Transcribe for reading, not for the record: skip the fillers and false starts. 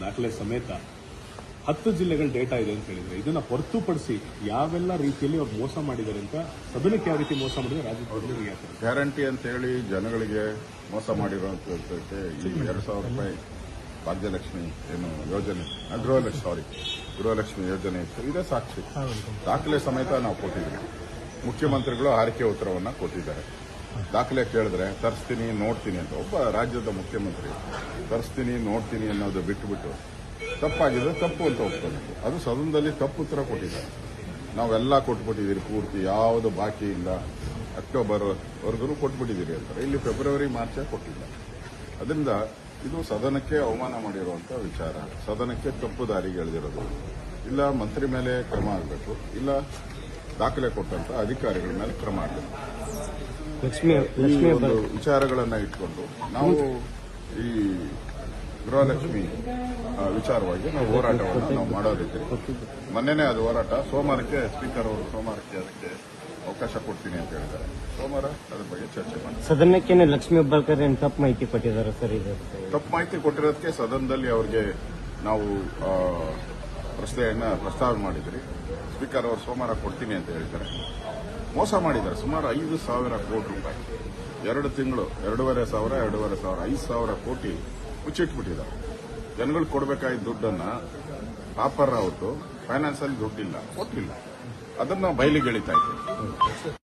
ದಾಖಲೆ ಸಮೇತ 10 ಜಿಲ್ಲೆಗಳ ಡೇಟಾ ಇದೆ ಅಂತ ಹೇಳಿದ್ರೆ, ಇದನ್ನ ಹೊರತುಪಡಿಸಿ ಯಾವೆಲ್ಲ ರೀತಿಯಲ್ಲಿ ಅವ್ರು ಮೋಸ ಮಾಡಿದ್ದಾರೆ ಅಂತ, ಸದನಕ್ಕೆ ಯಾವ ರೀತಿ ಮೋಸ ಮಾಡಿದ್ರೆ ರಾಜ್ಯಪಾಲರಿಗೆ ಗ್ಯಾರಂಟಿ ಅಂತ ಹೇಳಿ ಜನಗಳಿಗೆ ಮೋಸ ಮಾಡಿರುವಂತಕ್ಕೆ ಈ 2,000 ರೂಪಾಯಿ ಭಾಗ್ಯಲಕ್ಷ್ಮಿ ಏನು ಯೋಜನೆ, ಗೃಹಲಕ್ಷ್ಮಿ ಯೋಜನೆ ಇತ್ತು, ಇದೇ ಸಾಕ್ಷಿ. ದಾಖಲೆ ಸಮೇತ ನಾವು ಕೊಟ್ಟಿದ್ದೀವಿ. ಮುಖ್ಯಮಂತ್ರಿಗಳು ಆರೈಕೆ ಉತ್ತರವನ್ನ ಕೊಟ್ಟಿದ್ದಾರೆ. ದಾಖಲೆ ಕೇಳಿದ್ರೆ ತರಿಸ್ತೀನಿ ನೋಡ್ತೀನಿ ಅಂತ, ಒಬ್ಬ ರಾಜ್ಯದ ಮುಖ್ಯಮಂತ್ರಿ ತರಿಸ್ತೀನಿ ನೋಡ್ತೀನಿ ಅನ್ನೋದು ಬಿಟ್ಟುಬಿಟ್ಟು ತಪ್ಪಾಗಿದ್ರೆ ತಪ್ಪು ಅಂತ ಒಪ್ಕೋಬೇಕು. ಅದು ಸದನದಲ್ಲಿ ತಪ್ಪು ಉತ್ತರ ಕೊಟ್ಟಿದ್ದಾರೆ. ನಾವೆಲ್ಲ ಕೊಟ್ಬಿಟ್ಟಿದ್ದೀರಿ, ಪೂರ್ತಿ ಯಾವುದು ಬಾಕಿ ಇಲ್ಲ, ಅಕ್ಟೋಬರ್ ವರ್ಗೂ ಕೊಟ್ಬಿಟ್ಟಿದ್ದೀರಿ ಅಂತಾರೆ. ಇಲ್ಲಿ ಫೆಬ್ರವರಿ ಮಾರ್ಚ್ ಕೊಟ್ಟಿಲ್ಲ. ಅದರಿಂದ ಇದು ಸದನಕ್ಕೆ ಅವಮಾನ ಮಾಡಿರುವಂತ ವಿಚಾರ, ಸದನಕ್ಕೆ ತಪ್ಪು ದಾರಿಗೆ ಎಳೆದಿರೋದು. ಇಲ್ಲ ಮಂತ್ರಿ ಮೇಲೆ ಕ್ರಮ ಆಗಬೇಕು, ಇಲ್ಲ ದಾಖಲೆ ಕೊಟ್ಟಂತ ಅಧಿಕಾರಿಗಳ ಮೇಲೆ ಕ್ರಮ ಆಗಬೇಕು. ಈ ಒಂದು ವಿಚಾರಗಳನ್ನ ಇಟ್ಕೊಂಡು ನಾವು ಈ ಗೃಹಲಕ್ಷ್ಮಿ ವಿಚಾರವಾಗಿ ನಾವು ಹೋರಾಟವನ್ನು ನಾವು ಮಾಡೋದಕ್ಕೆ ಮೊನ್ನೆನೇ ಅದು ಹೋರಾಟ ಸೋಮವಾರಕ್ಕೆ ಸ್ಪೀಕರ್ ಅವರು ಸೋಮವಾರಕ್ಕೆ ಅದಕ್ಕೆ ಅವಕಾಶ ಕೊಡ್ತೀನಿ ಅಂತ ಹೇಳಿದ್ದಾರೆ. ಸೋಮವಾರ ಅದ್ರ ಬಗ್ಗೆ ಚರ್ಚೆ ಮಾಡಿ. ಸದನಕ್ಕೆ ಲಕ್ಷ್ಮೀ ಹೆಬ್ಬಾಳ್ಕರ್ ತಪ್ಪು ಮಾಹಿತಿ ಕೊಟ್ಟಿದ್ದಾರೆ ಸರ್. ಇದು ತಪ್ಪು ಮಾಹಿತಿ ಕೊಟ್ಟಿರೋದಕ್ಕೆ ಸದನದಲ್ಲಿ ಅವರಿಗೆ ನಾವು ಪ್ರಸ್ತಾವನೆ ಮಾಡಿದ್ರಿ. ಸ್ಪೀಕರ್ ಅವರು ಸೋಮವಾರ ಕೊಡ್ತೀನಿ ಅಂತ ಹೇಳಿದ್ದಾರೆ. ಮೋಸ ಮಾಡಿದ್ದಾರೆ. ಸುಮಾರು 5,000 ಕೋಟಿ ರೂಪಾಯಿ 2 ತಿಂಗಳು 2,500 5,000 ಕೋಟಿ ಮುಚ್ಚಿಟ್ಬಿಟ್ಟಿದ್ದಾರೆ. ಜನಗಳು ಕೊಡಬೇಕಾದ ದುಡ್ಡನ್ನ ಪಾಪರ್ ಹೊತ್ತು ಫೈನಾನ್ಸ್ ಅಲ್ಲಿ ದುಡ್ಡಿಲ್ಲ, ಕೊಟ್ಟಿಲ್ಲ. ಅದನ್ನ ಬಯಲಿಗೆ ಎಳಿತಾ ಇದ್ದೀವಿ.